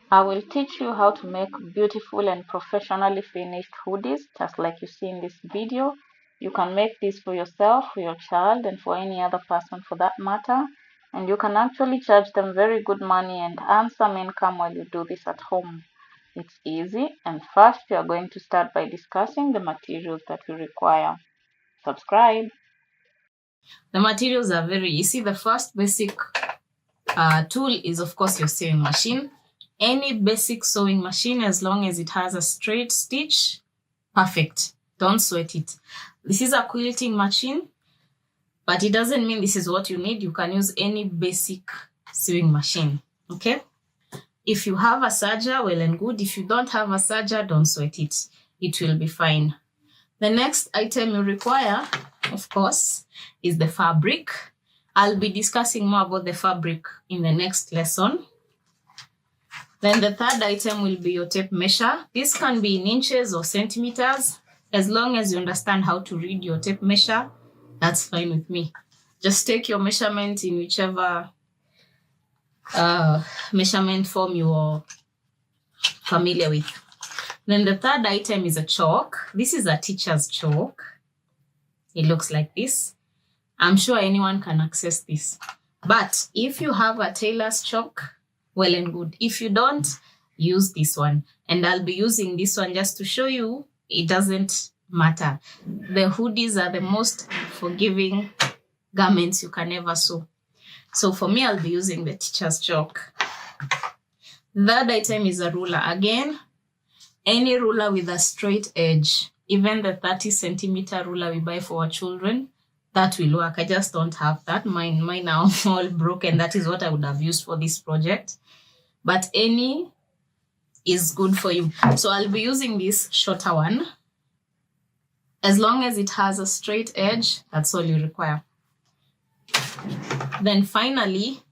I will teach you how to make beautiful and professionally finished hoodies, just like you see in this video. You can make this for yourself, for your child, and for any other person for that matter. And you can actually charge them very good money and earn some income while you do this at home. It's easy, and first we are going to start by discussing the materials that we require. Subscribe. The materials are very easy. The first basic tool is, of course, your sewing machine. Any basic sewing machine, as long as it has a straight stitch, perfect. Don't sweat it. This is a quilting machine, but it doesn't mean this is what you need. You can use any basic sewing machine, okay? If you have a serger, well and good. If you don't have a serger, don't sweat it. It will be fine. The next item you require, of course, is the fabric. I'll be discussing more about the fabric in the next lesson. Then the third item will be your tape measure. This can be in inches or centimeters. As long as you understand how to read your tape measure, that's fine with me. Just take your measurement in whichever measurement form you are familiar with. Then the third item is a chalk. This is a teacher's chalk. It looks like this. I'm sure anyone can access this. But if you have a tailor's chalk, well and good. If you don't, use this one. And I'll be using this one just to show you it doesn't matter. The hoodies are the most forgiving garments you can ever sew. So for me, I'll be using the teacher's chalk. The third item is a ruler. Again, any ruler with a straight edge, even the 30-centimeter ruler we buy for our children, that will work. I just don't have that. Mine are all broken. That is what I would have used for this project. But any is good for you. So I'll be using this shorter one. As long as it has a straight edge, that's all you require. Then finally,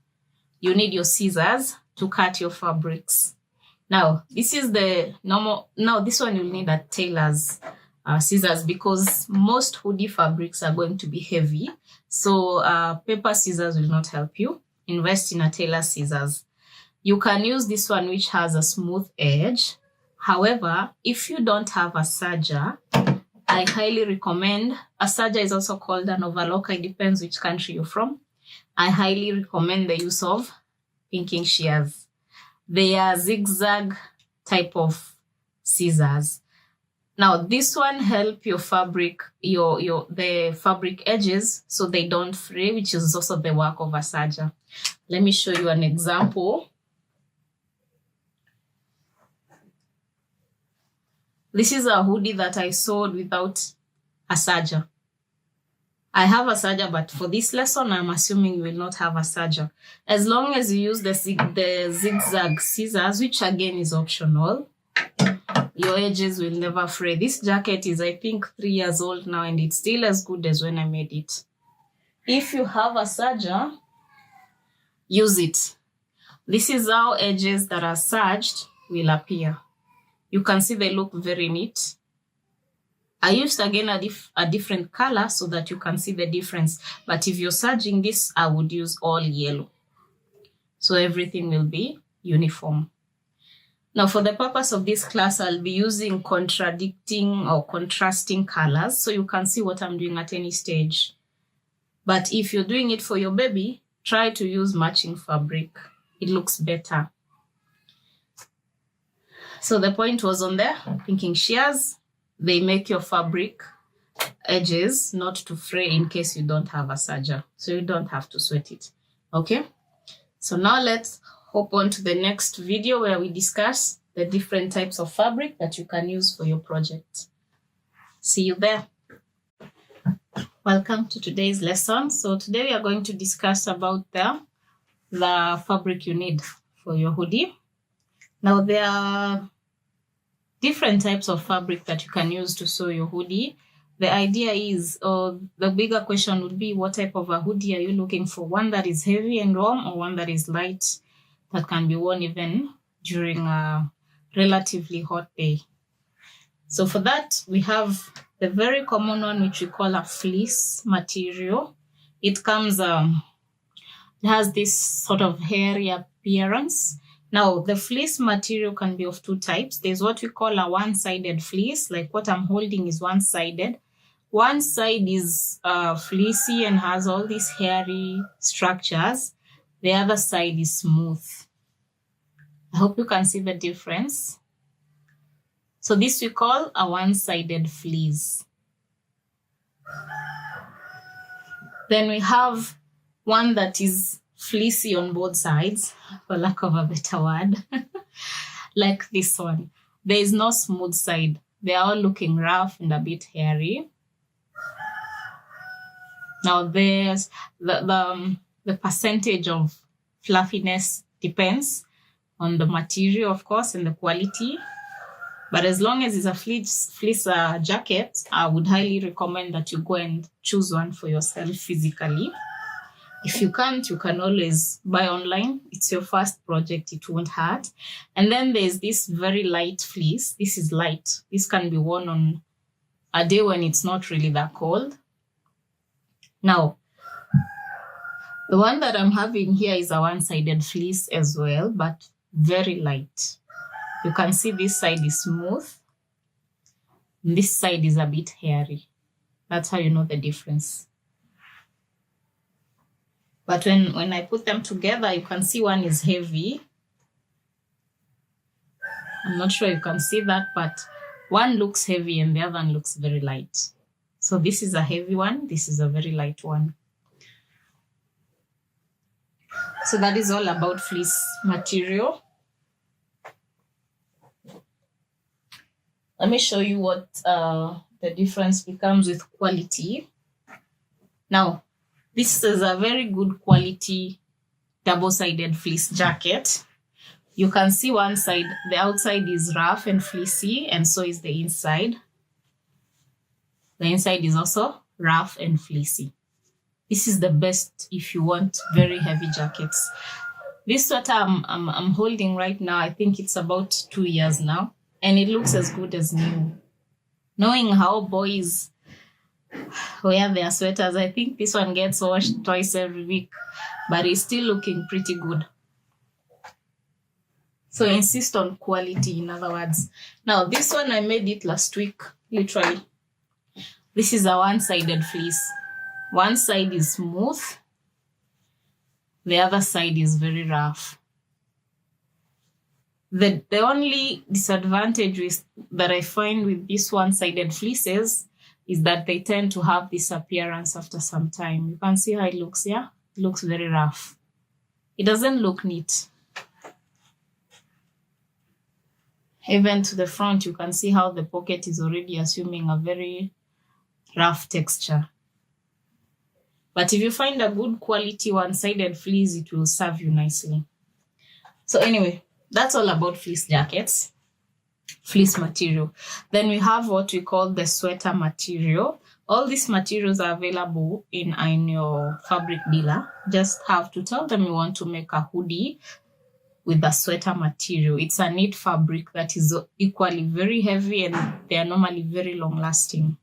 you need your scissors to cut your fabrics. Now, this is the normal. Now, this one you'll need a tailor's scissors, because most hoodie fabrics are going to be heavy. So paper scissors will not help you. Invest in a tailor's scissors. You can use this one, which has a smooth edge. However, if you don't have a serger, I highly recommend, a serger is also called an overlocker. It depends which country you're from. I highly recommend the use of pinking shears. They are zigzag type of scissors. Now, this one help your fabric, the fabric edges, so they don't fray, which is also the work of a serger. Let me show you an example. This is a hoodie that I sewed without a serger. I have a serger, but for this lesson, I'm assuming you will not have a serger. As long as you use the zigzag scissors, which again is optional, your edges will never fray. This jacket is, I think, 3 years old now, and it's still as good as when I made it. If you have a serger, use it. This is how edges that are serged will appear. You can see they look very neat. I used again a different color so that you can see the difference. But if you're serging this, I would use all yellow. So everything will be uniform. Now, for the purpose of this class, I'll be using contradicting or contrasting colors, so you can see what I'm doing at any stage. But if you're doing it for your baby, try to use matching fabric. It looks better. So the point was on there, pinking shears. They make your fabric edges not to fray in case you don't have a serger. So you don't have to sweat it. Okay? So now let's hop on to the next video where we discuss the different types of fabric that you can use for your project. See you there. Welcome to today's lesson. So today we are going to discuss about the fabric you need for your hoodie. Now there are different types of fabric that you can use to sew your hoodie. The idea is, or the bigger question would be, what type of a hoodie are you looking for? One that is heavy and warm, or one that is light that can be worn even during a relatively hot day? So for that, we have the very common one, which we call a fleece material. It comes, it has this sort of hairy appearance. Now, the fleece material can be of two types. There's what we call a one-sided fleece, like what I'm holding is one-sided. One side is fleecy and has all these hairy structures. The other side is smooth. I hope you can see the difference. So this we call a one-sided fleece. Then we have one that is fleecy on both sides, for lack of a better word, like this one. There is no smooth side. They are all looking rough and a bit hairy. Now there's the percentage of fluffiness depends on the material, of course, and the quality. But as long as it's a fleece jacket, I would highly recommend that you go and choose one for yourself physically. If you can't, you can always buy online. It's your first project, it won't hurt. And then there's this very light fleece. This is light. This can be worn on a day when it's not really that cold. Now, the one that I'm having here is a one-sided fleece as well, but very light. You can see this side is smooth. And this side is a bit hairy. That's how you know the difference. But when I put them together, you can see one is heavy. I'm not sure you can see that, but one looks heavy and the other one looks very light. So this is a heavy one. This is a very light one. So that is all about fleece material. Let me show you what the difference becomes with quality. Now, this is a very good quality double-sided fleece jacket. You can see one side, the outside is rough and fleecy, and so is the inside. The inside is also rough and fleecy. This is the best if you want very heavy jackets. This sweater I'm holding right now, I think it's about 2 years now, and it looks as good as new. Knowing how boys wear their sweaters, I think this one gets washed twice every week, but it's still looking pretty good. So insist on quality, in other words. Now, this one I made it last week, literally. This is a one-sided fleece. One side is smooth. The other side is very rough. The only disadvantage that I find with these one-sided fleeces is that they tend to have this appearance after some time. You can see how it looks, yeah? It looks very rough. It doesn't look neat. Even to the front, you can see how the pocket is already assuming a very rough texture. But if you find a good quality one-sided fleece, it will serve you nicely. So anyway, that's all about fleece jackets, fleece material. Then we have what we call the sweater material. All these materials are available in your fabric dealer. Just have to tell them you want to make a hoodie with the sweater material. It's a knit fabric that is equally very heavy, and they are normally very long lasting.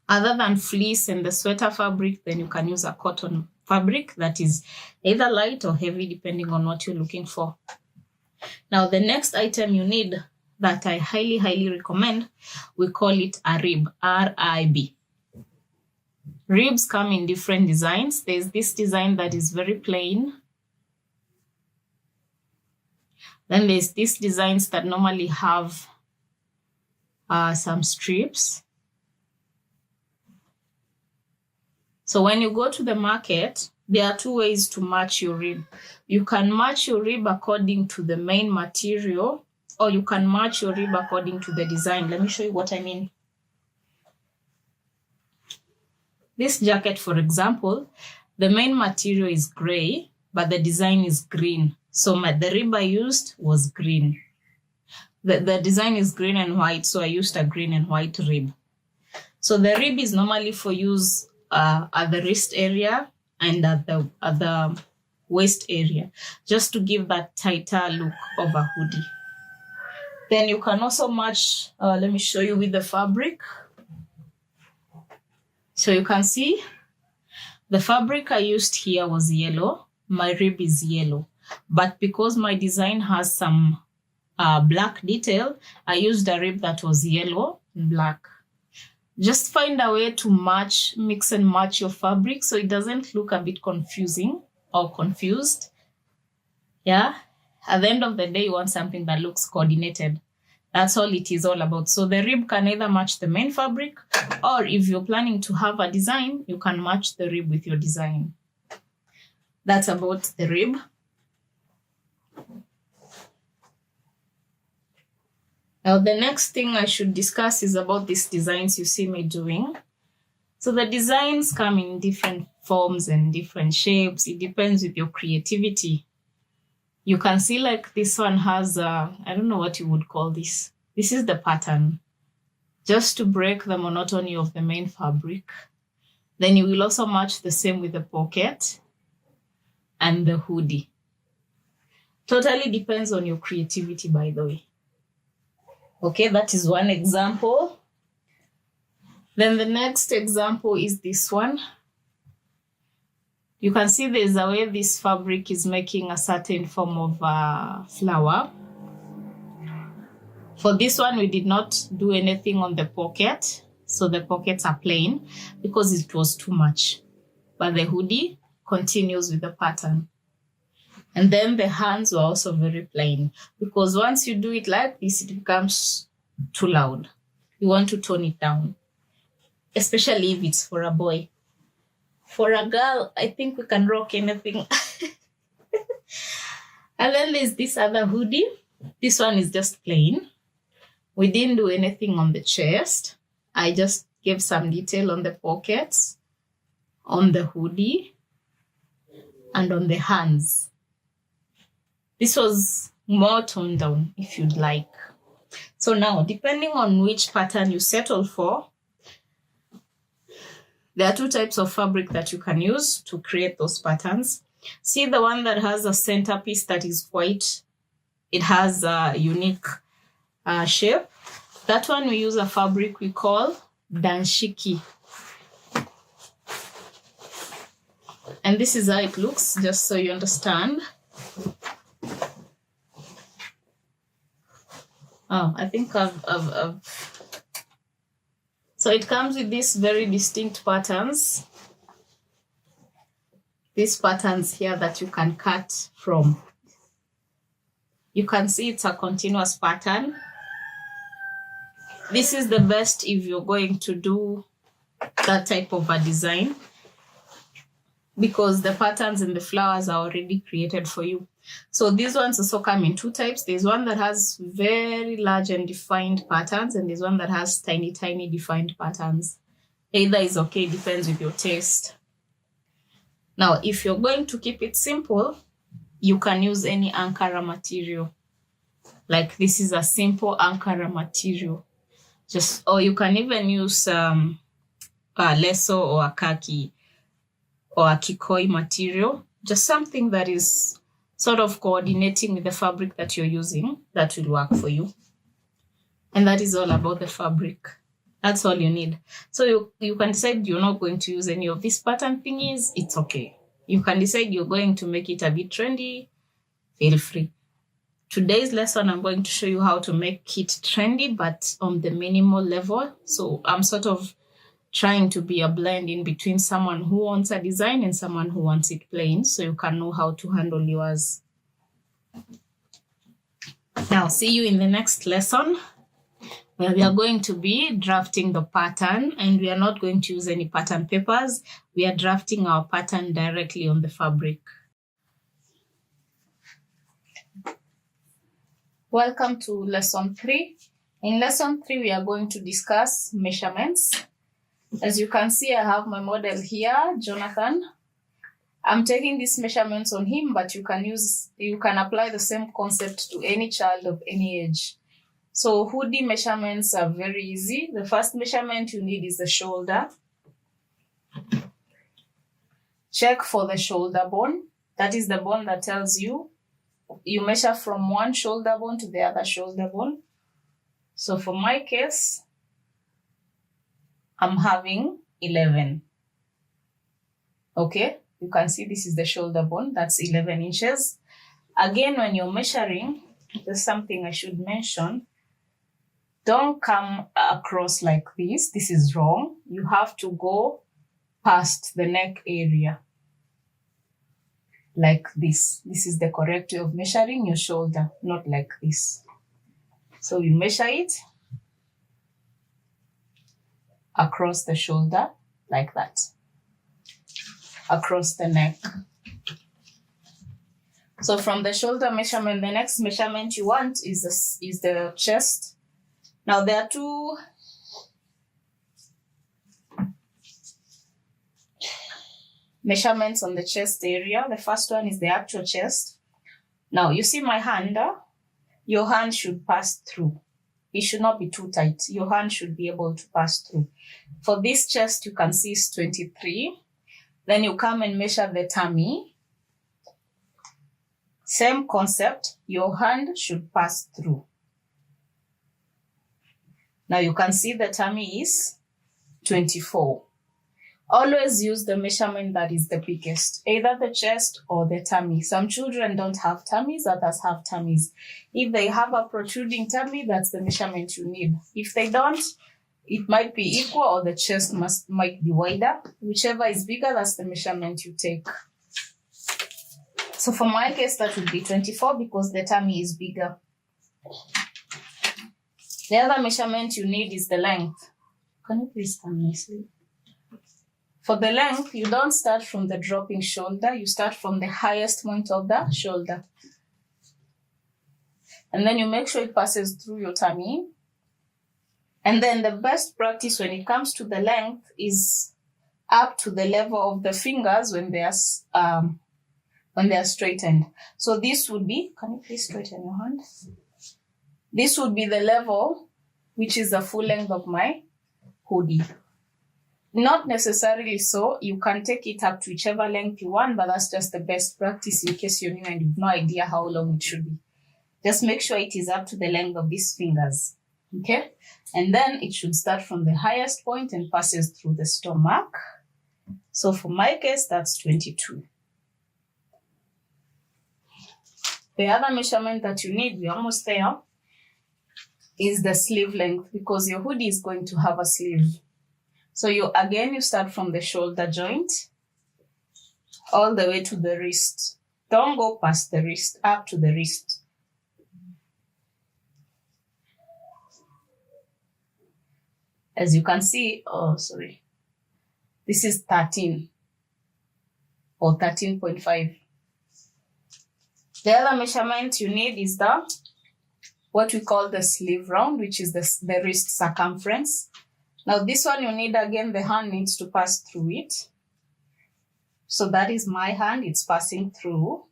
Other than fleece and the sweater fabric, then you can use a cotton fabric that is either light or heavy depending on what you're looking for. Now, the next item you need that I highly, highly recommend, we call it a rib, R-I-B. Ribs come in different designs. There's this design that is very plain. Then there's these designs that normally have some strips. So when you go to the market, there are two ways to match your rib. You can match your rib according to the main material, or you can match your rib according to the design. Let me show you what I mean. This jacket, for example, the main material is gray, but the design is green. So the rib I used was green. The design is green and white, so I used a green and white rib. So the rib is normally for use at the wrist area and at the waist area, just to give that tighter look of a hoodie. Then you can also match, let me show you with the fabric. So you can see the fabric I used here was yellow. My rib is yellow. But because my design has some black detail, I used a rib that was yellow and black. Just find a way to mix and match your fabric so it doesn't look a bit confusing or confused. Yeah. At the end of the day, you want something that looks coordinated. That's all it is all about. So the rib can either match the main fabric, or if you're planning to have a design, you can match the rib with your design. That's about the rib. Now, the next thing I should discuss is about these designs you see me doing. So the designs come in different forms and different shapes. It depends with your creativity. You can see like this one has, I don't know what you would call this. This is the pattern, just to break the monotony of the main fabric. Then you will also match the same with the pocket and the hoodie. Totally depends on your creativity, by the way. Okay, that is one example. Then the next example is this one. You can see there's a way this fabric is making a certain form of flower. For this one, we did not do anything on the pocket. So the pockets are plain because it was too much. But the hoodie continues with the pattern. And then the hands were also very plain because once you do it like this, it becomes too loud. You want to tone it down, especially if it's for a boy. For a girl, I think we can rock anything. And then there's this other hoodie. This one is just plain. We didn't do anything on the chest. I just gave some detail on the pockets, on the hoodie, and on the hands. This was more toned down, if you'd like. So now, depending on which pattern you settle for, there are two types of fabric that you can use to create those patterns. See the one that has a centerpiece that is white. It has a unique shape. That one we use a fabric we call danshiki. And this is how it looks, just so you understand. Oh, I think I've So it comes with these very distinct patterns. These patterns here that you can cut from. You can see it's a continuous pattern. This is the best if you're going to do that type of a design because the patterns and the flowers are already created for you. So these ones also come in two types. There's one that has very large and defined patterns, and there's one that has tiny, tiny defined patterns. Either is okay, depends with your taste. Now, if you're going to keep it simple, you can use any Ankara material. Like this is a simple Ankara material. Or you can even use a leso or a khaki or a kikoi material. Just something that is sort of coordinating with the fabric that you're using, that will work for you. And that is all about the fabric. That's all you need. So you can decide you're not going to use any of these pattern thingies. It's okay. You can decide you're going to make it a bit trendy. Feel free. Today's lesson, I'm going to show you how to make it trendy, but on the minimal level. So I'm sort of trying to be a blend in between someone who wants a design and someone who wants it plain, so you can know how to handle yours. Now, see you in the next lesson where we are going to be drafting the pattern, and we are not going to use any pattern papers. We are drafting our pattern directly on the fabric. Welcome to lesson 3. In lesson 3, we are going to discuss measurements. As you can see, I have my model here, Jonathan. I'm taking these measurements on him, but you can apply the same concept to any child of any age. So hoodie measurements are very easy. The first measurement you need is the shoulder. Check for the shoulder bone. That is the bone that tells you measure from one shoulder bone to the other shoulder bone. So for my case, I'm having 11. Okay, you can see this is the shoulder bone. That's 11 inches. Again, when you're measuring, there's something I should mention. Don't come across like this. This is wrong. You have to go past the neck area like this. This is the correct way of measuring your shoulder, not like this. So you measure it across the shoulder like that, across the neck. So from the shoulder measurement, the next measurement you want is the chest. Now there are two measurements on the chest area. The first one is the actual chest. Now you see my hand, your hand should pass through. It should not be too tight. Your hand should be able to pass through. For this chest, you can see it's 23. Then you come and measure the tummy. Same concept, your hand should pass through. Now you can see the tummy is 24. Always use the measurement that is the biggest, either the chest or the tummy. Some children don't have tummies, others have tummies. If they have a protruding tummy, that's the measurement you need. If they don't, it might be equal or the chest might be wider. Whichever is bigger, that's the measurement you take. So for my case, that would be 24 because the tummy is bigger. The other measurement you need is the length. Can you please stand nicely? For the length, you don't start from the dropping shoulder. You start from the highest point of the shoulder. And then you make sure it passes through your tummy. And then the best practice when it comes to the length is up to the level of the fingers when they are straightened. So this would be, can you please straighten your hand? This would be the level, which is the full length of my hoodie. Not necessarily so. You can take it up to whichever length you want, but that's just the best practice in case you're new and you have no idea how long it should be. Just make sure it is up to the length of these fingers. Okay? And then it should start from the highest point and passes through the stomach. So for my case, that's 22. The other measurement that you need, we're almost there, is the sleeve length because your hoodie is going to have a sleeve. So you start from the shoulder joint all the way to the wrist. Don't go past the wrist, up to the wrist. As you can see, this is 13 or 13.5. The other measurement you need is what we call the sleeve round, which is the wrist circumference. Now this one you need, again, the hand needs to pass through it. So that is my hand, it's passing through.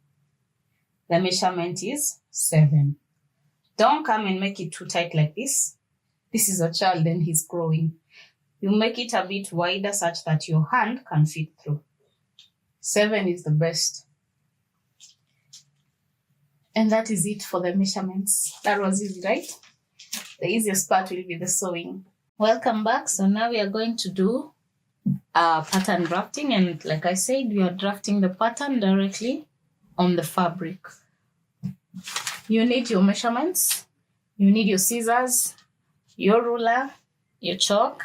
The measurement is 7. Don't come and make it too tight like this. This is a child and he's growing. You make it a bit wider such that your hand can fit through. 7 is the best. And that is it for the measurements. That was easy, right? The easiest part will be the sewing. Welcome back. So now we are going to do pattern drafting, and like I said, we are drafting the pattern directly on the fabric. You need your measurements, you need your scissors, your ruler, your chalk,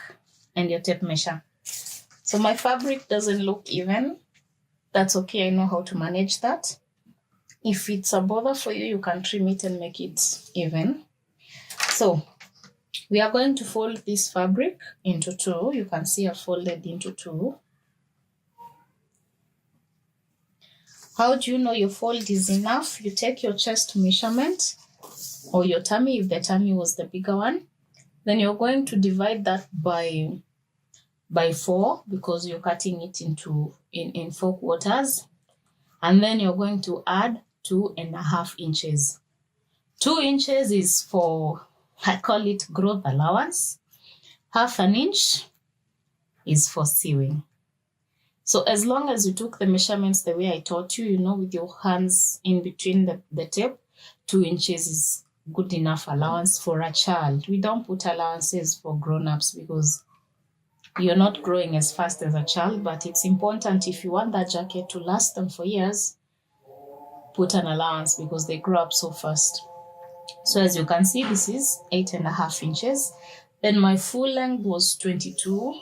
and your tape measure. So my fabric doesn't look even. That's okay, I know how to manage that. If it's a bother for you, you can trim it and make it even. So we are going to fold this fabric into 2. You can see I've folded into 2. How do you know your fold is enough? You take your chest measurement or your tummy, if the tummy was the bigger one. Then you're going to divide that by 4 because you're cutting it in 4 quarters. And then you're going to add 2.5 inches. 2 inches is for, I call it growth allowance. 1/2 inch is for sewing. So as long as you took the measurements the way I taught you, with your hands in between the tape, 2 inches is good enough allowance for a child. We don't put allowances for grown-ups because you're not growing as fast as a child, but it's important if you want that jacket to last them for years, put an allowance because they grow up so fast. So as you can see, this is 8.5 inches. Then my full length was 22.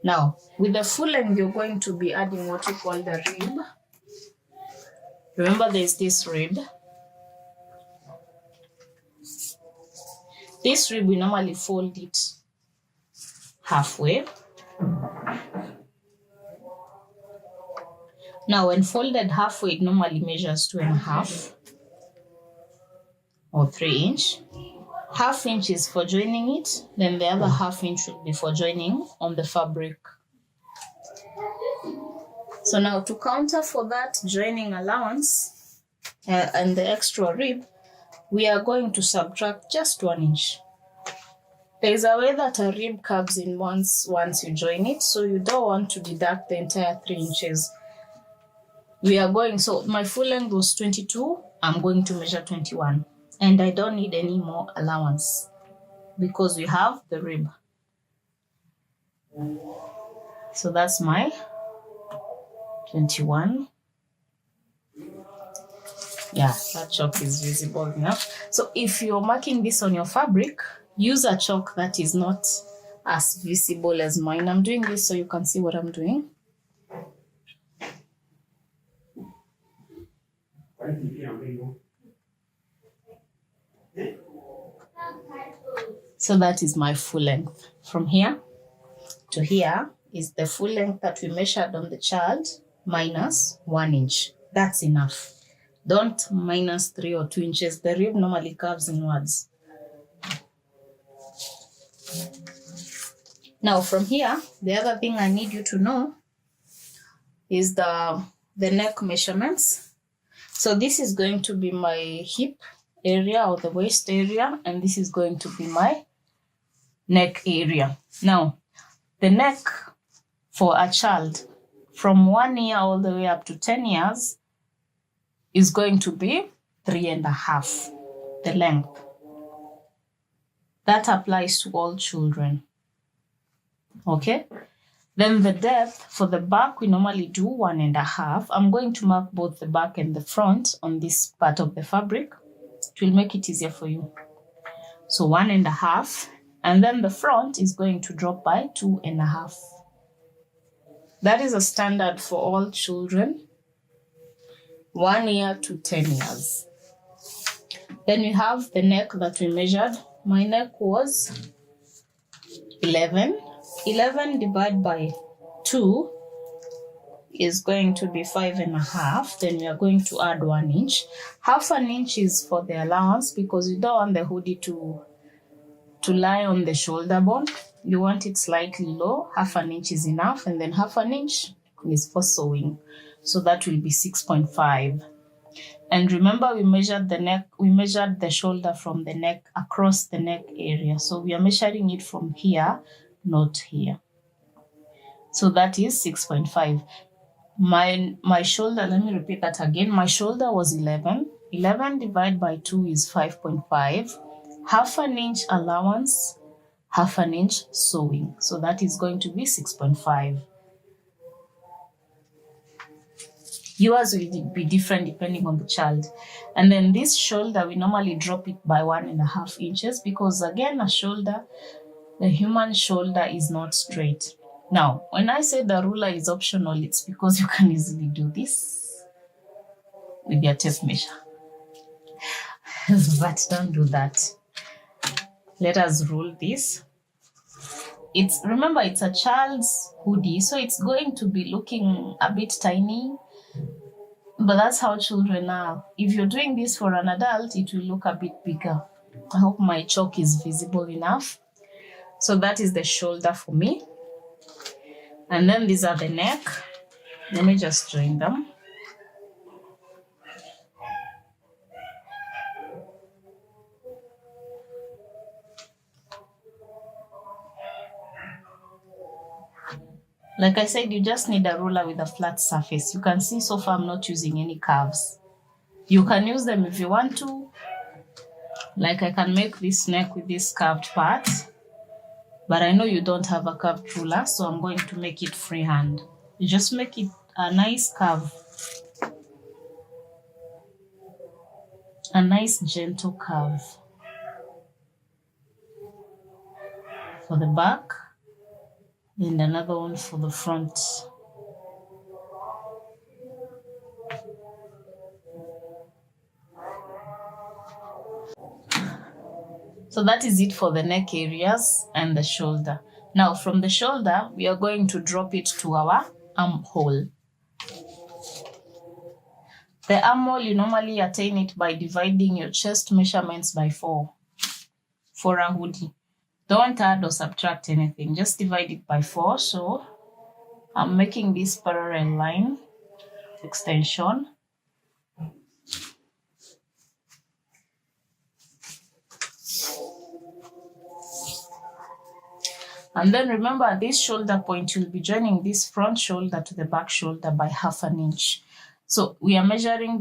Now, with the full length, you're going to be adding what you call the rib. Remember, there's this rib. This rib, we normally fold it halfway. Now, when folded halfway, it normally measures 2.5 or 3 inch. Half inch is for joining it, then the other half inch will be for joining on the fabric. So now to counter for that joining allowance and the extra rib, we are going to subtract just 1 inch. There is a way that a rib curves in once you join it, so you don't want to deduct the entire 3 inches. So my full length was 22, I'm going to measure 21. And I don't need any more allowance because we have the rib. So that's my 21. Yeah, that chalk is visible enough. So if you're marking this on your fabric, use a chalk that is not as visible as mine. I'm doing this so you can see what I'm doing. So that is my full length. From here to here is the full length that we measured on the child minus 1 inch. That's enough. Don't minus 3 or 2 inches. The rib normally curves inwards. Now from here, the other thing I need you to know is the neck measurements. So this is going to be my hip area or the waist area, and this is going to be my neck area. Now, the neck for a child from 1 year all the way up to 10 years is going to be 3.5, the length. That applies to all children. Okay? Then the depth for the back, we normally do 1.5. I'm going to mark both the back and the front on this part of the fabric. It will make it easier for you. So 1.5. And then the front is going to drop by 2.5. That is a standard for all children, 1 year to 10 years. Then we have the neck that we measured. My neck was 11. 11 divided by 2 is going to be 5.5. Then we are going to add 1 inch. Half an inch is for the allowance because you don't want the hoodie to lie on the shoulder bone. You want it slightly low. Half an inch is enough, and then half an inch is for sewing. So that will be 6.5. And remember, we measured the neck, we measured the shoulder from the neck across the neck area. So we are measuring it from here, not here. So that is 6.5. My shoulder, let me repeat that again. My shoulder was 11. 11 divided by 2 is 5.5. Half an inch allowance, half an inch sewing. So that is going to be 6.5. Yours will be different depending on the child. And then this shoulder, we normally drop it by 1.5 inches because again, a shoulder, the human shoulder is not straight. Now, when I say the ruler is optional, it's because you can easily do this with your tape measure. But don't do that. Let us rule this. Remember, it's a child's hoodie, so it's going to be looking a bit tiny. But that's how children are. If you're doing this for an adult, it will look a bit bigger. I hope my chalk is visible enough. So that is the shoulder for me. And then these are the neck. Let me just join them. Like I said, you just need a ruler with a flat surface. You can see so far I'm not using any curves. You can use them if you want to. Like I can make this neck with this curved part. But I know you don't have a curved ruler, so I'm going to make it freehand. You just make it a nice curve. a nice gentle curve for the back and another one for the front. So that is it for the neck areas and the shoulder. Now from the shoulder, we are going to drop it to our armhole. The armhole, you normally attain it by dividing your chest measurements by 4 for a hoodie. Don't add or subtract anything, just divide it by 4. So I'm making this parallel line extension. And then remember at this shoulder point, you'll be joining this front shoulder to the back shoulder by 1/2 inch. So we are measuring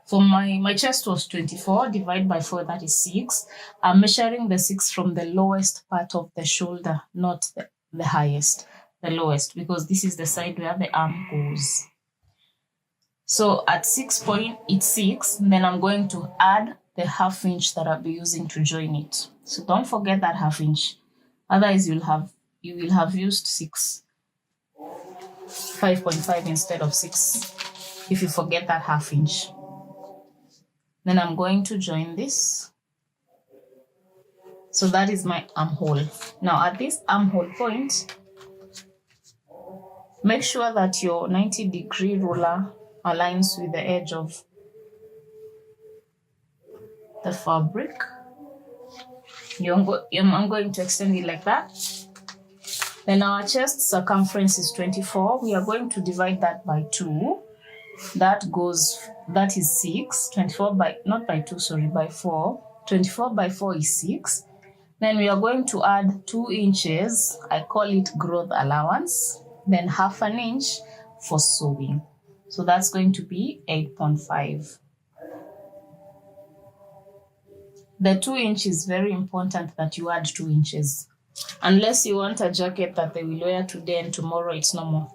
for my chest was 24, divide by 4, that is 6. I'm measuring the 6 from the lowest part of the shoulder, not the highest, the lowest, because this is the side where the arm goes. So at 6 point, it's 6, then I'm going to add the 1/2 inch that I'll be using to join it. So don't forget that 1/2 inch. Otherwise, you will have used 5.5 instead of 6 if you forget that 1/2 inch. Then I'm going to join this. So that is my armhole. Now at this armhole point, make sure that your 90-degree ruler aligns with the edge of the fabric. I'm going to extend it like that. Then our chest circumference is 24. We are going to divide that by 2. That is 6. 24 by, not by 2, sorry, by 4. 24 by 4 is 6. Then we are going to add 2 inches. I call it growth allowance. Then 1/2 inch for sewing. So that's going to be 8.5. The 2 inch is very important that you add 2 inches. Unless you want a jacket that they will wear today and tomorrow it's no more.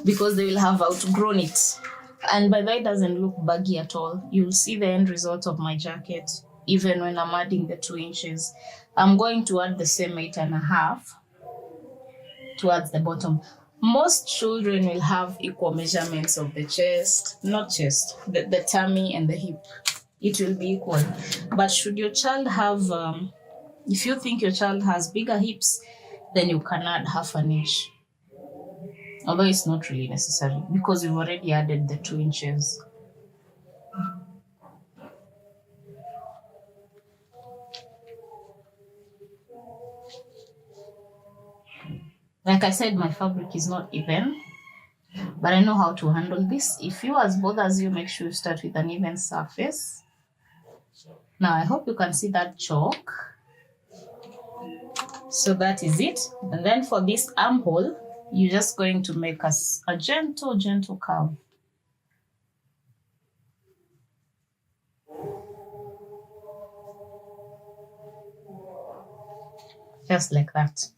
Because they will have outgrown it. And by that, it doesn't look baggy at all. You'll see the end result of my jacket, even when I'm adding the 2 inches. I'm going to add the same 8.5 towards the bottom. Most children will have equal measurements of the chest, not chest, the tummy and the hip. It will be equal. But should your child have, if you think your child has bigger hips, then you can add 1/2 inch. Although it's not really necessary because we've already added the 2 inches. Like I said, my fabric is not even, but I know how to handle this. If yours bothers you, make sure you start with an even surface. Now, I hope you can see that chalk. So that is it. And then for this armhole, you're just going to make us a gentle curve. Just like that.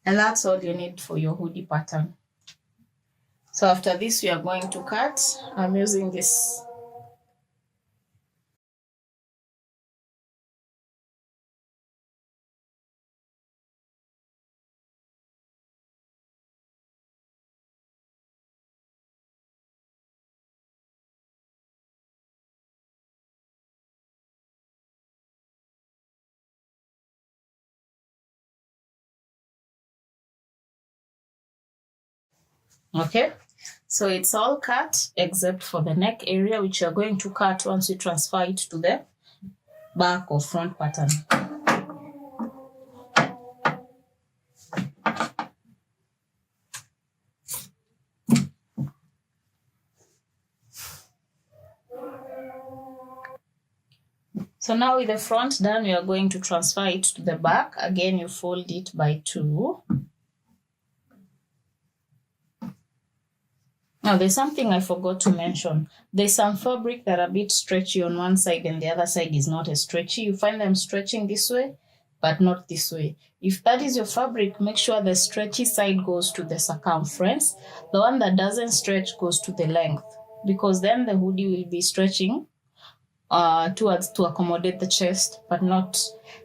And that's all you need for your hoodie pattern. So after this, we are going to cut. I'm using this. Okay, so it's all cut except for the neck area, which you're going to cut once you transfer it to the back or front pattern. So now with the front done, we are going to transfer it to the back. Again, you fold it by 2. Now, there's something I forgot to mention. There's some fabric that are a bit stretchy on one side and the other side is not as stretchy. You find them stretching this way, but not this way. If that is your fabric, make sure the stretchy side goes to the circumference. The one that doesn't stretch goes to the length. because then the hoodie will be stretching towards to accommodate the chest, but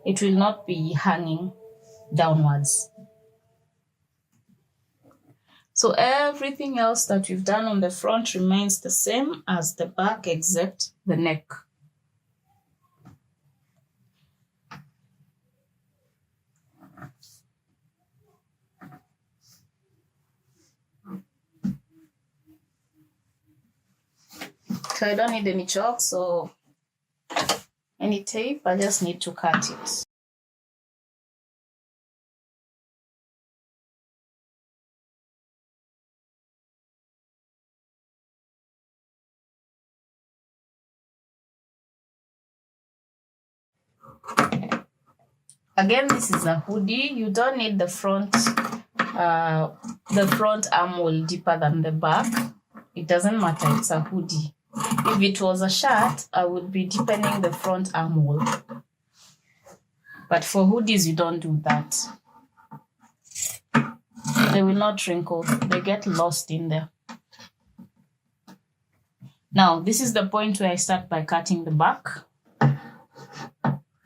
it will not be hanging downwards. So everything else that we've done on the front remains the same as the back except the neck. So I don't need any chalk or any tape, I just need to cut it. Again, this is a hoodie. You don't need the front armhole deeper than the back. It doesn't matter, it's a hoodie. If it was a shirt, I would be deepening the front armhole. But for hoodies, you don't do that. They will not wrinkle. They get lost in there. Now, this is the point where I start by cutting the back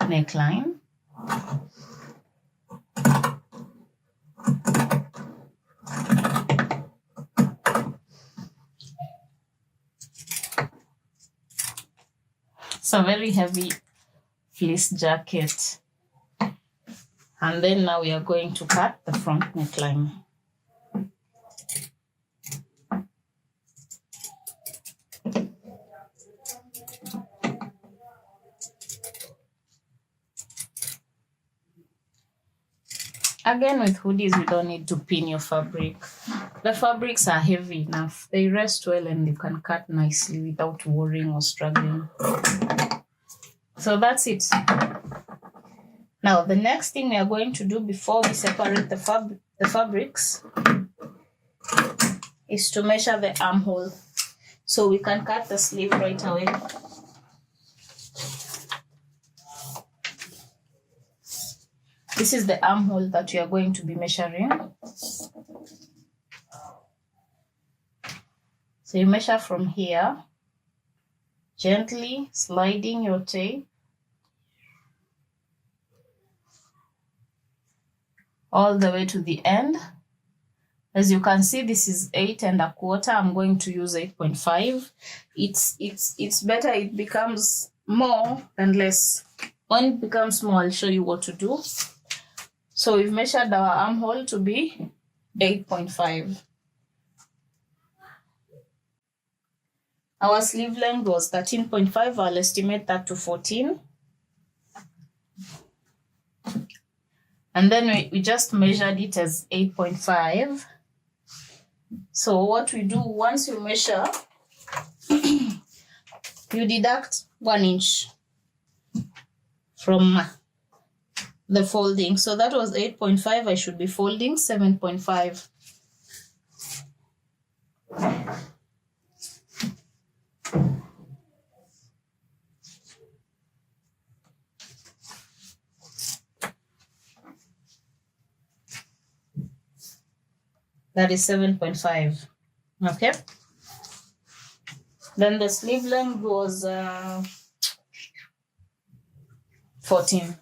neckline. It's a very heavy fleece jacket. And then now we are going to cut the front neckline. Again, with hoodies, you don't need to pin your fabric. The fabrics are heavy enough. They rest well and you can cut nicely without worrying or struggling. So that's it. Now, the next thing we are going to do before we separate the fabrics is to measure the armhole. So we can cut the sleeve right away. This is the armhole that we are going to be measuring. So you measure from here, gently sliding your tape all the way to the end. As you can see, this is 8 1/4. I'm going to use 8.5. It's better it becomes more than less. When it becomes more, I'll show you what to do. So we've measured our armhole to be 8.5. Our sleeve length was 13.5. I'll estimate that to 14. And then we just measured it as 8.5. So what we do, once you measure, you deduct 1 inch from the folding. So that was 8.5. I should be folding 7.5. That is 7.5. Okay. Then the sleeve length was 14.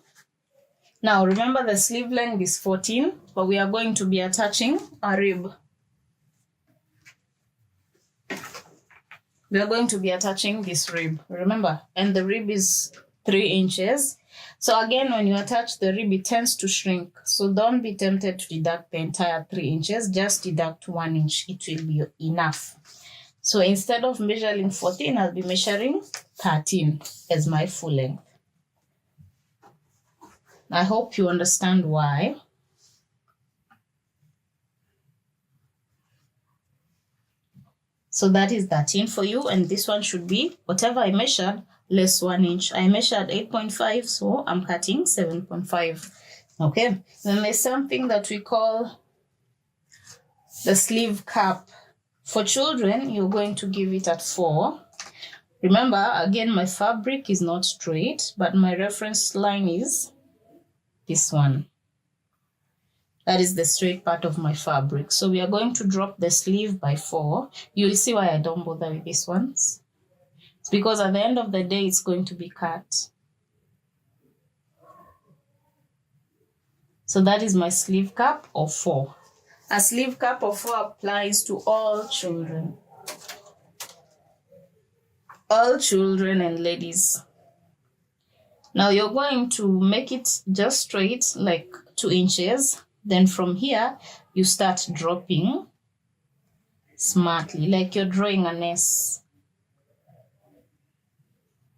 Now remember, the sleeve length is 14, but we are going to be attaching a rib. We are going to be attaching this rib, remember, and the rib is 3 inches. So again, when you attach the rib, it tends to shrink. So don't be tempted to deduct the entire 3 inches. Just deduct 1 inch. It will be enough. So instead of measuring 14, I'll be measuring 13 as my full length. I hope you understand why. So that is 13 for you, and this one should be whatever I measured less 1 inch. I measured 8.5, so I'm cutting 7.5. Okay, then there's something that we call the sleeve cap. For children, you're going to give it at 4. Remember, again, my fabric is not straight, but my reference line is this one. That is the straight part of my fabric. So we are going to drop the sleeve by 4. You'll see why I don't bother with these ones. It's because at the end of the day, it's going to be cut. So that is my sleeve cap of 4. A sleeve cap of 4 applies to all children. All children and ladies. Now you're going to make it just straight, like 2 inches. Then from here, you start dropping smartly, like you're drawing an S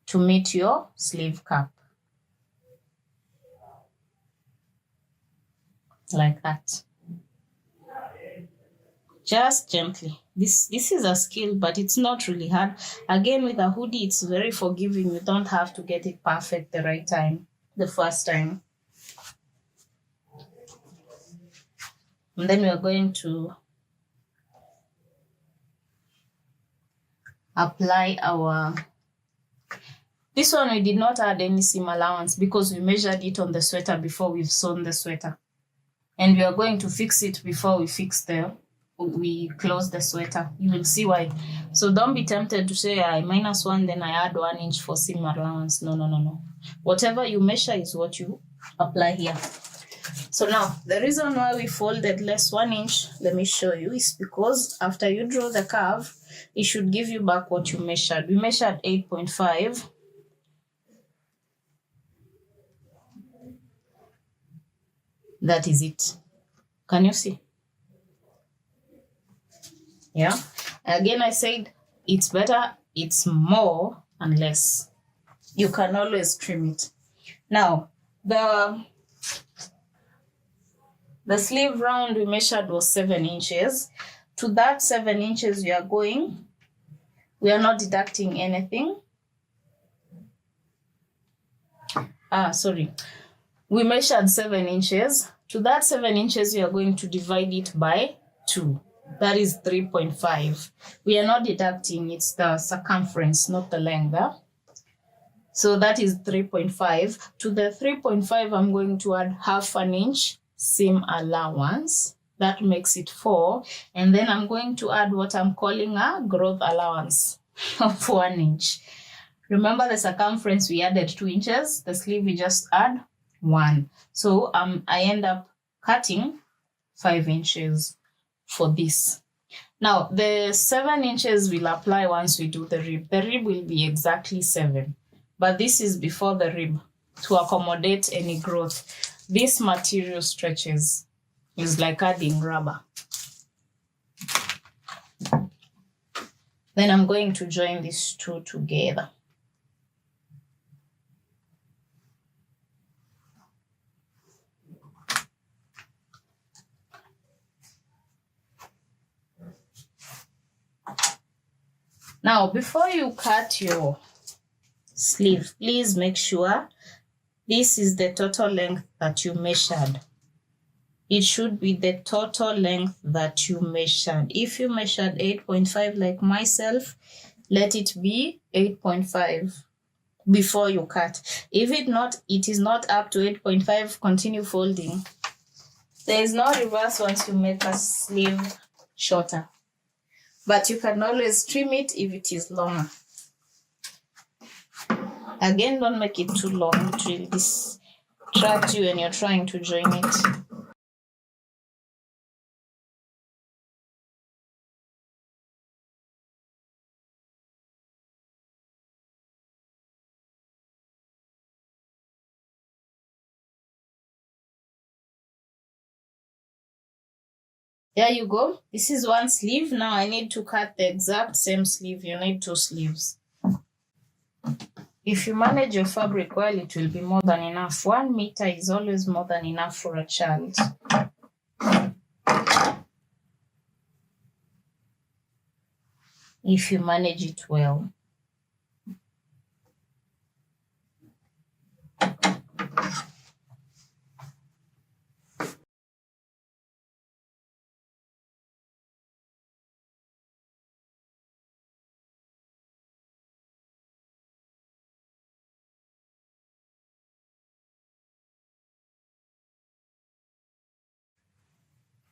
to meet your sleeve cap. Like that. Just gently. This is a skill, but it's not really hard. Again, with a hoodie, it's very forgiving. You don't have to get it perfect the right time, the first time. And then we are going to apply our... This one we did not add any seam allowance because we measured it on the sweater before we've sewn the sweater. And we are going to fix it before we close the sweater. You will see why. So don't be tempted to say I -1, then I add 1 inch for seam allowance. No. Whatever you measure is what you apply here. So now, the reason why we folded less 1 inch, let me show you, is because after you draw the curve, it should give you back what you measured. We measured 8.5. That is it. Can you see? Yeah. Again, I said it's better, it's more and less. You can always trim it. Now, the sleeve round we measured was 7 inches. To that 7 inches we are not deducting anything. We measured 7 inches. To that 7 inches, we are going to divide it by 2. That is 3.5. We are not deducting, it's the circumference, not the length. So that is 3.5. To the 3.5, I'm going to add 1/2 inch seam allowance. That makes it 4. And then I'm going to add what I'm calling a growth allowance of 1 inch. Remember the circumference, we added 2 inches. The sleeve, we just add 1. So I end up cutting 5 inches for this. Now, the 7 inches will apply once we do the rib. The rib will be exactly 7. But this is before the rib to accommodate any growth. This material stretches. It's like adding rubber. Then I'm going to join these two together. Now, before you cut your sleeve, please make sure this is the total length that you measured. It should be the total length that you measured. If you measured 8.5 like myself, let it be 8.5 before you cut. If it is not up to 8.5, continue folding. There is no reverse once you make a sleeve shorter. But you can always trim it if it is longer. Again, don't make it too long. It will distract you when you're trying to join it. There you go. This is one sleeve. Now I need to cut the exact same sleeve. You need 2 sleeves. If you manage your fabric well, it will be more than enough. 1 meter is always more than enough for a child. If you manage it well.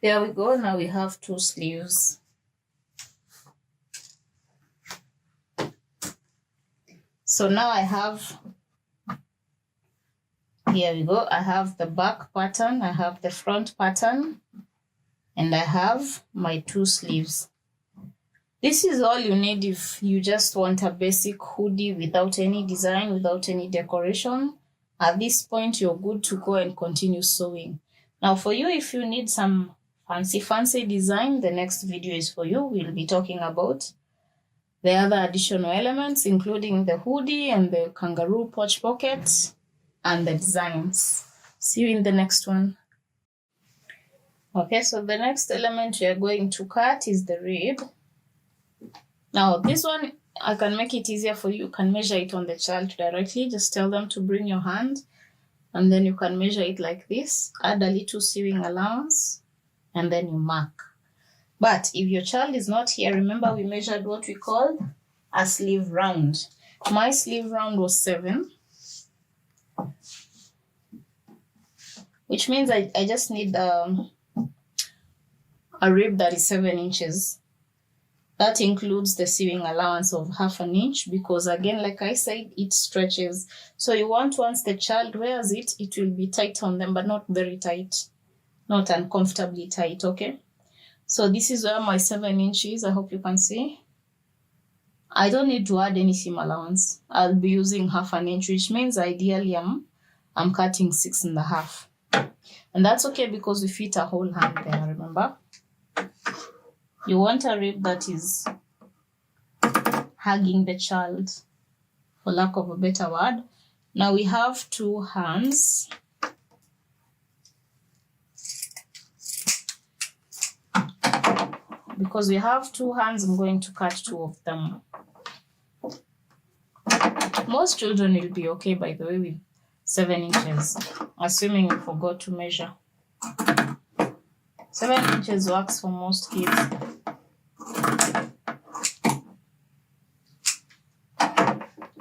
There we go. Now we have 2 sleeves. So now I have, here we go. I have the back pattern, I have the front pattern, and I have my 2 sleeves. This is all you need if you just want a basic hoodie without any design, without any decoration. At this point, you're good to go and continue sewing. Now for you, if you need some fancy design, the next video is for you. We'll be talking about the other additional elements, including the hoodie and the kangaroo pouch pockets and the designs. See you in the next one. Okay, so the next element we are going to cut is the rib. Now this one, I can make it easier for you. You can measure it on the child directly. Just tell them to bring your hand, and then you can measure it like this. Add a little sewing allowance, and then you mark. But if your child is not here, remember we measured what we call a sleeve round. My sleeve round was 7, which means I just need a rib that is 7 inches. That includes the sewing allowance of 1/2 inch, because again, like I said, it stretches. So you want, once the child wears it, it will be tight on them, but not very tight, not uncomfortably tight, okay? So this is where my 7 inches, I hope you can see. I don't need to add any seam allowance. I'll be using 1/2 inch, which means ideally I'm cutting 6.5. And that's okay because we fit a whole hand there, remember? You want a rib that is hugging the child, for lack of a better word. Now we have 2 hands. Because we have 2 hands, I'm going to cut 2 of them. Most children will be okay, by the way, with 7 inches, assuming you forgot to measure. 7 inches works for most kids.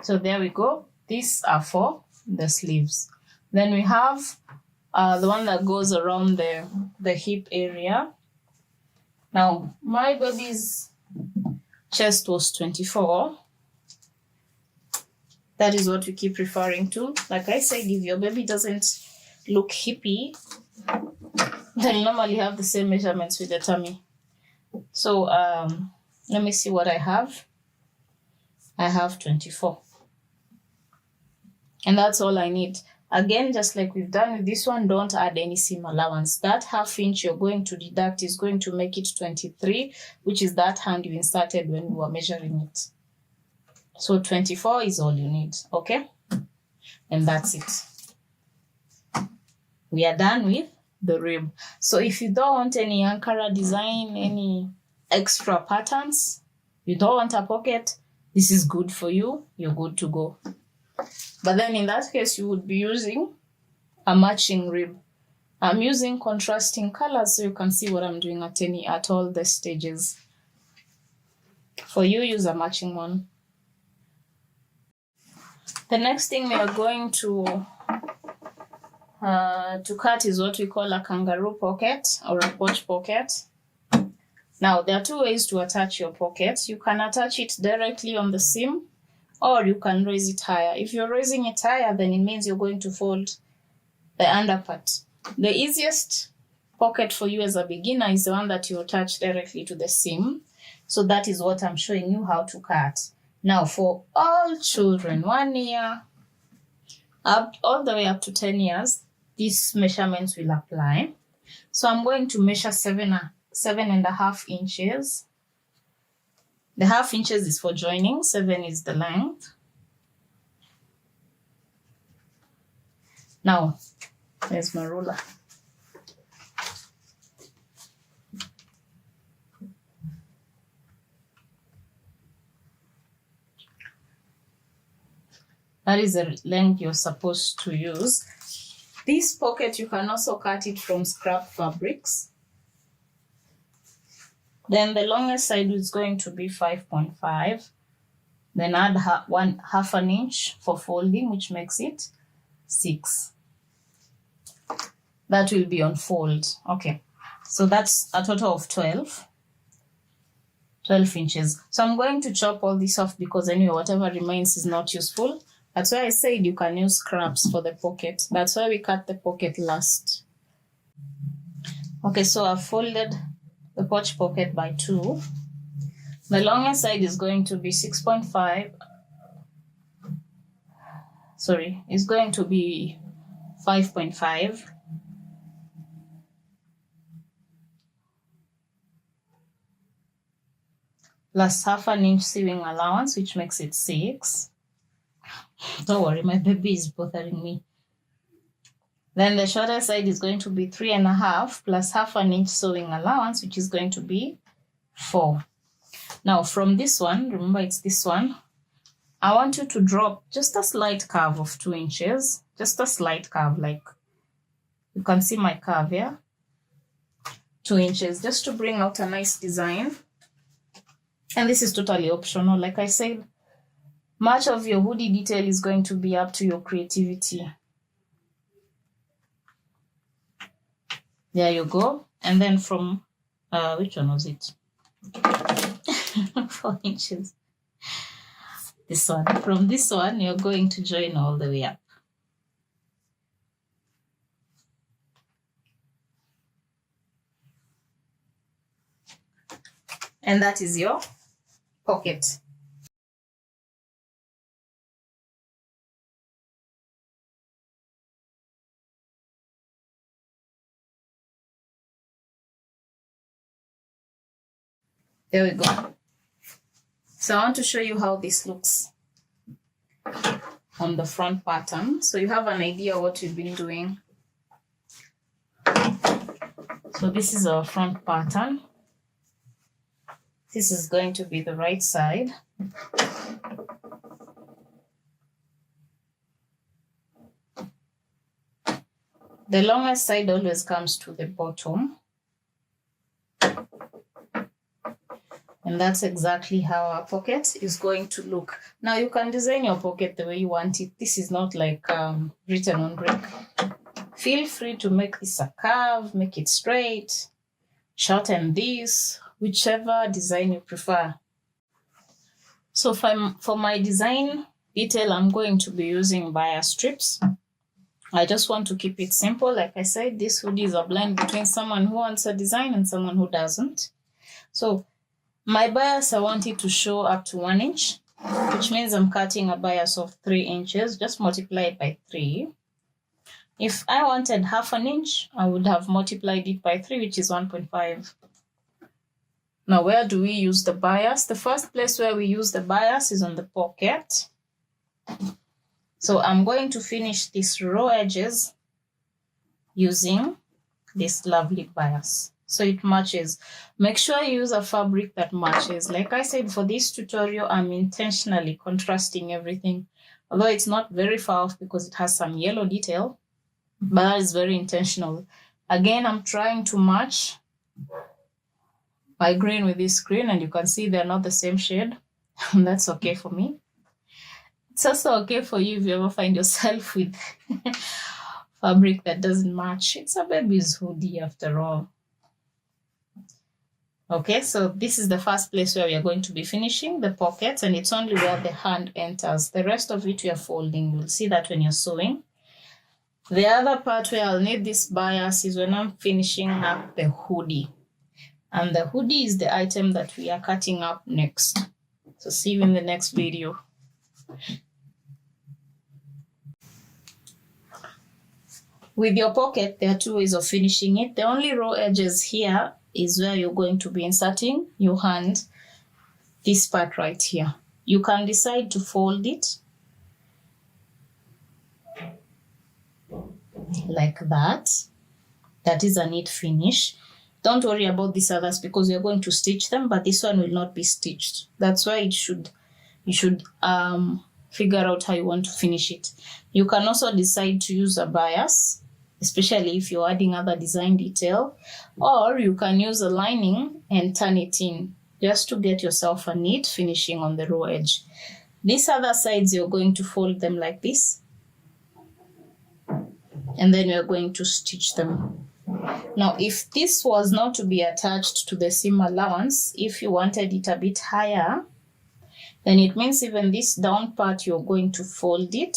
So there we go. These are for the sleeves. Then we have the one that goes around the hip area. Now, my baby's chest was 24. That is what we keep referring to. Like I said, if your baby doesn't look hippie, then you normally have the same measurements with the tummy. So let me see what I have. I have 24. And that's all I need. Again, just like we've done with this one, don't add any seam allowance. That 1/2 inch you're going to deduct is going to make it 23, which is that hand you inserted when we were measuring it. So 24 is all you need, okay? And that's it. We are done with the rib. So if you don't want any Ankara design, any extra patterns, you don't want a pocket, this is good for you. You're good to go. But then in that case, you would be using a matching rib. I'm using contrasting colors so you can see what I'm doing at all the stages. For you, use a matching one. The next thing we are going to cut is what we call a kangaroo pocket or a pouch pocket. Now, there are 2 ways to attach your pockets. You can attach it directly on the seam, or you can raise it higher. If you're raising it higher, then it means you're going to fold the underpart. The easiest pocket for you as a beginner is the one that you attach directly to the seam. So that is what I'm showing you how to cut. Now for all children, 1 year, all the way up to 10 years, these measurements will apply. So I'm going to measure 7.5 inches. The 1/2 inches is for joining, 7 is the length. Now, there's my ruler. That is the length you're supposed to use. This pocket, you can also cut it from scrap fabrics. Then the longest side is going to be 5.5. Then add 1/2 inch for folding, which makes it 6. That will be on fold. Okay. So that's a total of 12 inches. So I'm going to chop all this off because anyway, whatever remains is not useful. That's why I said you can use scraps for the pocket. That's why we cut the pocket last. Okay, so I've folded the pouch pocket by 2. The longest side is going to be 6.5. Sorry, it's going to be 5.5. Plus half an inch sewing allowance, which makes it 6. Don't worry, my baby is bothering me. Then the shorter side is going to be 3.5 plus half an inch sewing allowance, which is going to be 4. Now from this one, remember it's this one, I want you to drop just a slight curve of 2 inches, just a slight curve, like you can see my curve here, 2 inches, just to bring out a nice design. And this is totally optional. Like I said, much of your hoodie detail is going to be up to your creativity. There you go. And then from, which one was it? 4 inches. This one. From this one, you're going to join all the way up. And that is your pocket. There we go. So I want to show you how this looks on the front pattern, so you have an idea what we've been doing. So this is our front pattern. This is going to be the right side. The longest side always comes to the bottom. And that's exactly how our pocket is going to look. Now you can design your pocket the way you want it. This is not like written on brick. Feel free to make this a curve, make it straight, shorten this, whichever design you prefer. So for my design detail, I'm going to be using bias strips. I just want to keep it simple. Like I said, this hoodie is a blend between someone who wants a design and someone who doesn't. So my bias, I want it to show up to 1 inch, which means I'm cutting a bias of 3 inches, just multiply it by 3. If I wanted half an inch, I would have multiplied it by 3, which is 1.5. Now, where do we use the bias? The first place where we use the bias is on the pocket. So I'm going to finish these raw edges using this lovely bias. So it matches. Make sure you use a fabric that matches. Like I said, for this tutorial, I'm intentionally contrasting everything. Although it's not very far off because it has some yellow detail, but that is very intentional. Again, I'm trying to match my green with this green, and you can see they're not the same shade. That's okay for me. It's also okay for you if you ever find yourself with fabric that doesn't match. It's a baby's hoodie after all. Okay, so this is the first place where we are going to be finishing the pockets, and it's only where the hand enters. The rest of it we are folding. You'll see that when you're sewing. The other part where I'll need this bias is when I'm finishing up the hoodie. And the hoodie is the item that we are cutting up next. So see you in the next video. With your pocket, there are 2 ways of finishing it. The only raw edges here is where you're going to be inserting your hand, this part right here. You can decide to fold it like that. That is a neat finish. Don't worry about these others because you're going to stitch them, but this one will not be stitched. That's why you should figure out how you want to finish it. You can also decide to use a bias, especially if you're adding other design detail, or you can use a lining and turn it in just to get yourself a neat finishing on the raw edge. These other sides, you're going to fold them like this, and then you're going to stitch them. Now, if this was not to be attached to the seam allowance, if you wanted it a bit higher, then it means even this down part, you're going to fold it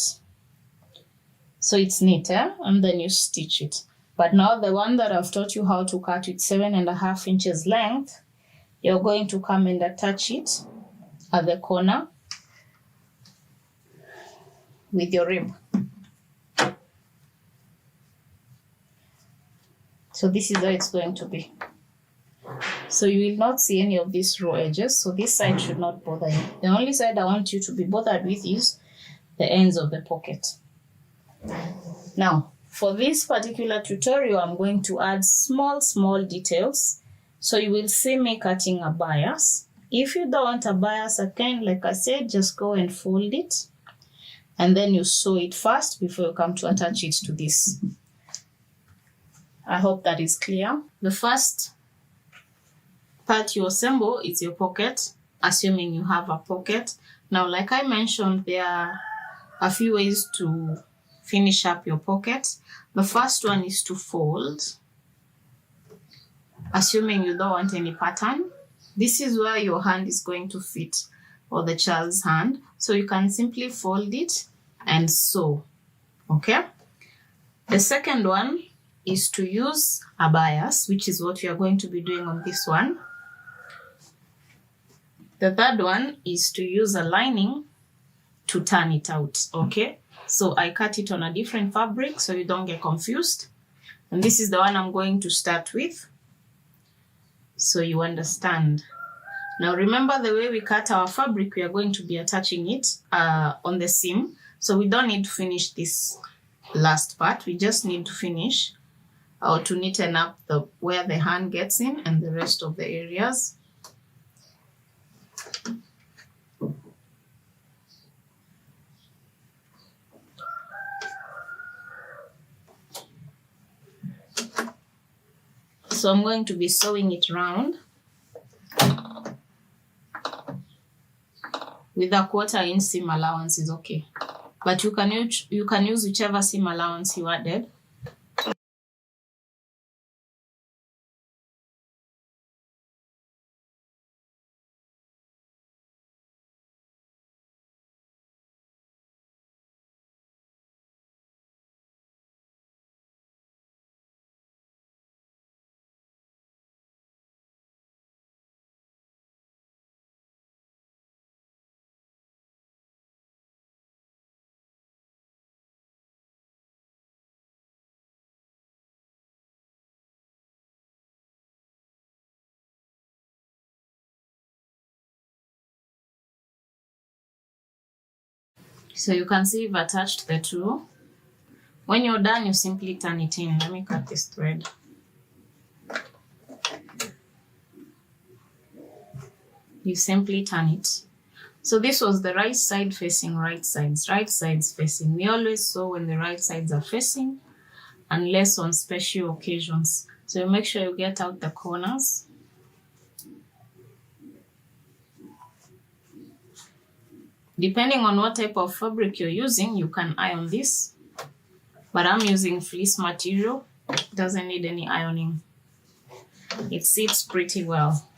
so it's neater, and then you stitch it. But now the one that I've taught you how to cut with 7.5 inches length, you're going to come and attach it at the corner with your rib. So this is how it's going to be. So you will not see any of these raw edges. So this side should not bother you. The only side I want you to be bothered with is the ends of the pocket. Now, for this particular tutorial, I'm going to add small details. So you will see me cutting a bias. If you don't want a bias, again, like I said, just go and fold it. And then you sew it first before you come to attach it to this. I hope that is clear. The first part you assemble is your pocket, assuming you have a pocket. Now, like I mentioned, there are a few ways to finish up your pocket. The first one is to fold, assuming you don't want any pattern. This is where your hand is going to fit, or the child's hand. So you can simply fold it and sew, okay? The second one is to use a bias, which is what we are going to be doing on this one. The third one is to use a lining to turn it out, okay? So I cut it on a different fabric so you don't get confused. And this is the one I'm going to start with, so you understand. Now remember, the way we cut our fabric, we are going to be attaching it on the seam. So we don't need to finish this last part. We just need to finish or to neaten up where the hand gets in and the rest of the areas. So I'm going to be sewing it round with a 1/4 inch seam allowance is okay. But you can use whichever seam allowance you added. So you can see you've attached the two. When you're done, you simply turn it in. Let me cut this thread. You simply turn it. So this was the right side facing right sides facing. We always sew when the right sides are facing, unless on special occasions. So you make sure you get out the corners. Depending on what type of fabric you're using, you can iron this. But I'm using fleece material. It doesn't need any ironing. It sits pretty well.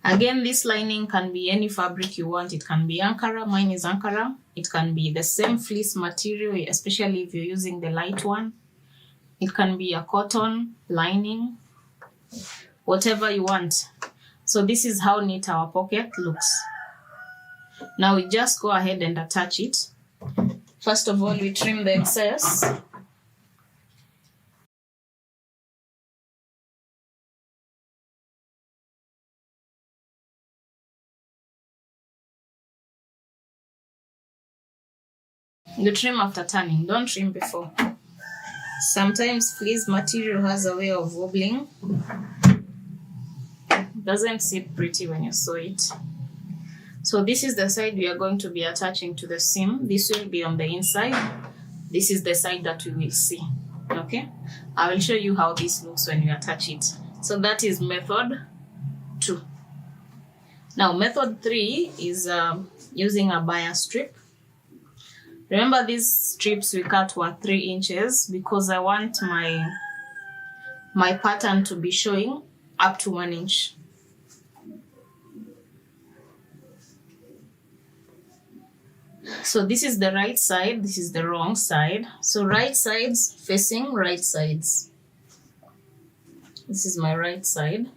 Again, this lining can be any fabric you want. It can be Ankara. Mine is Ankara. It can be the same fleece material, especially if you're using the light one. It can be a cotton lining, whatever you want. So this is how neat our pocket looks. Now we just go ahead and attach it. First of all, we trim the excess. You trim after turning, don't trim before. Sometimes fleece material has a way of wobbling. It doesn't sit pretty when you sew it. So this is the side we are going to be attaching to the seam. This will be on the inside. This is the side that we will see, okay? I will show you how this looks when you attach it. So that is method 2. Now method 3 is using a bias strip. Remember, these strips we cut were 3 inches because I want my my pattern to be showing up to 1 inch. So this is the right side, this is the wrong side. So right sides facing right sides. This is my right side.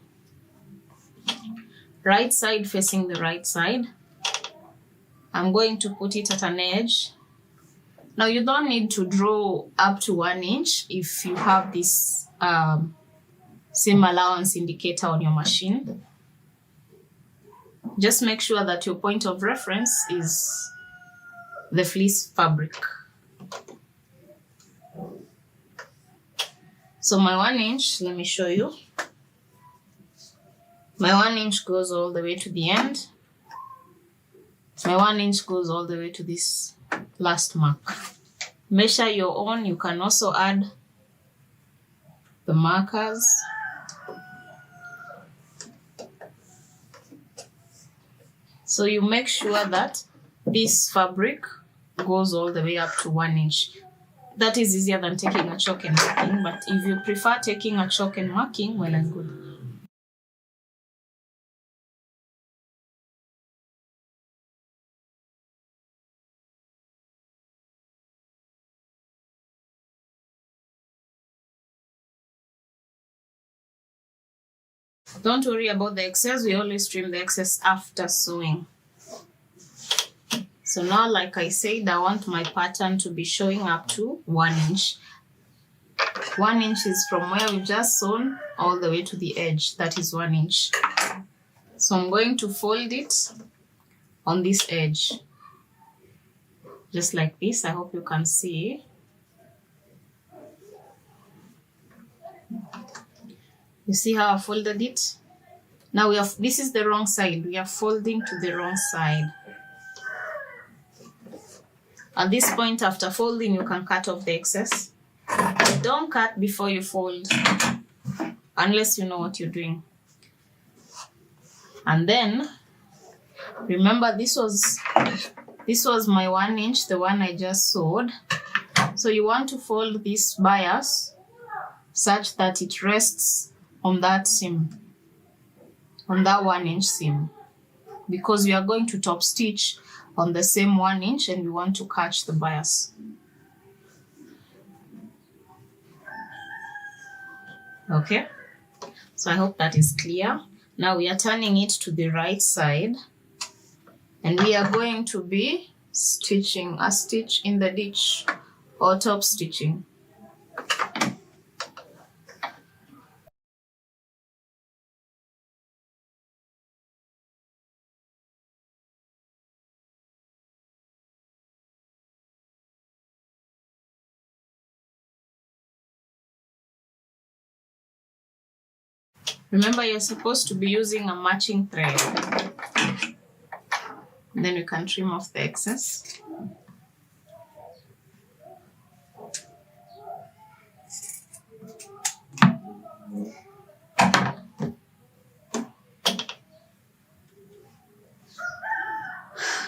Right side facing the right side. I'm going to put it at an edge. Now you don't need to draw up to 1 inch if you have this seam allowance indicator on your machine. Just make sure that your point of reference is the fleece fabric. So my 1 inch, let me show you. My 1 inch goes all the way to the end. My 1 inch goes all the way to this last mark. Measure your own. You can also add the markers. So you make sure that this fabric goes all the way up to 1 inch. That is easier than taking a chalk and marking, but if you prefer taking a chalk and marking, well and good. Don't worry about the excess. We always trim the excess after sewing. So now, like I said, I want my pattern to be showing up to 1 inch. 1 inch is from where we've just sewn all the way to the edge. That is 1 inch. So I'm going to fold it on this edge. Just like this. I hope you can see. You see how I folded it? Now this is the wrong side. We are folding to the wrong side. At this point, after folding, you can cut off the excess. Don't cut before you fold, unless you know what you're doing. And then, remember this was my 1 inch, the one I just sewed. So you want to fold this bias such that it rests on that seam, on that 1 inch seam, because we are going to top stitch on the same 1 inch and we want to catch the bias. Okay, so I hope that is clear. Now we are turning it to the right side and we are going to be stitching a stitch in the ditch or top stitching. Remember, you're supposed to be using a matching thread. Then you can trim off the excess.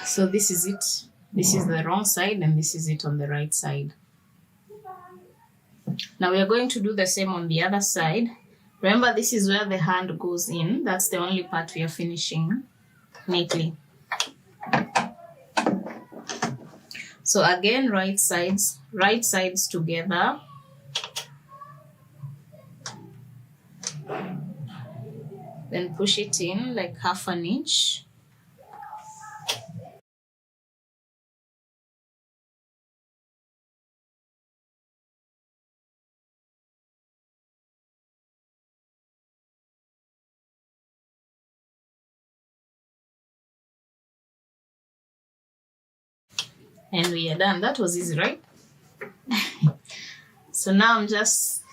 So this is it. This is the wrong side and this is it on the right side. Now we are going to do the same on the other side. Remember, this is where the hand goes in. That's the only part we are finishing neatly. So again, right sides together. Then push it in like 1/2 inch. And we are done. That was easy, right? So now I'm just,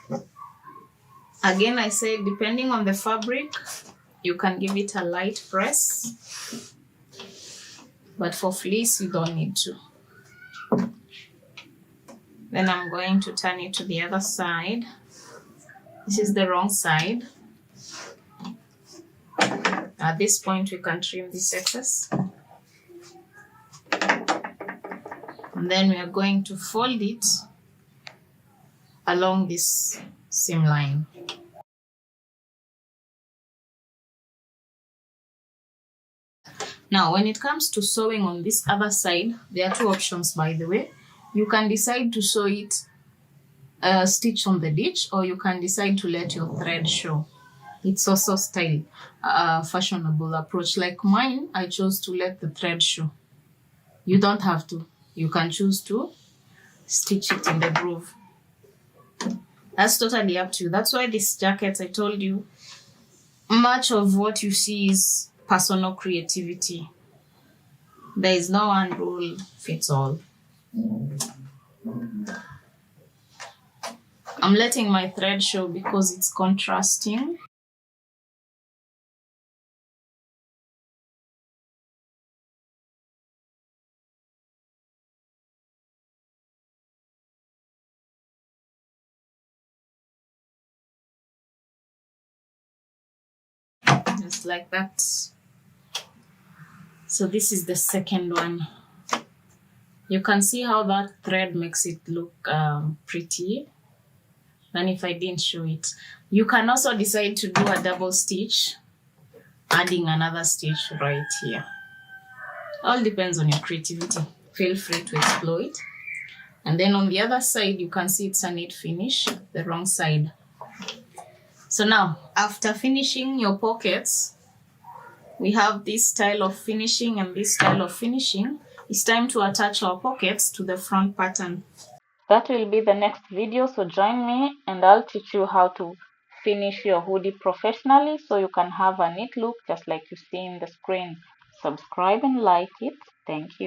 again, I say depending on the fabric, you can give it a light press. But for fleece, you don't need to. Then I'm going to turn it to the other side. This is the wrong side. At this point, we can trim this excess. And then we are going to fold it along this seam line. Now, when it comes to sewing on this other side, there are two options, by the way. You can decide to sew it stitch on the ditch, or you can decide to let your thread show. It's also style, fashionable approach. Like mine, I chose to let the thread show. You don't have to. You can choose to stitch it in the groove. That's totally up to you. That's why this jacket, I told you, much of what you see is personal creativity. There is no one rule fits all. I'm letting my thread show because it's contrasting. Just like that. So this is the second one. You can see how that thread makes it look pretty. Than if I didn't show it. You can also decide to do a double stitch, adding another stitch right here. All depends on your creativity. Feel free to explore it. And then on the other side, you can see it's a knit finish, the wrong side. So now, after finishing your pockets, we have this style of finishing and this style of finishing. It's time to attach our pockets to the front pattern. That will be the next video, so join me and I'll teach you how to finish your hoodie professionally so you can have a neat look just like you see in the screen. Subscribe and like it. Thank you.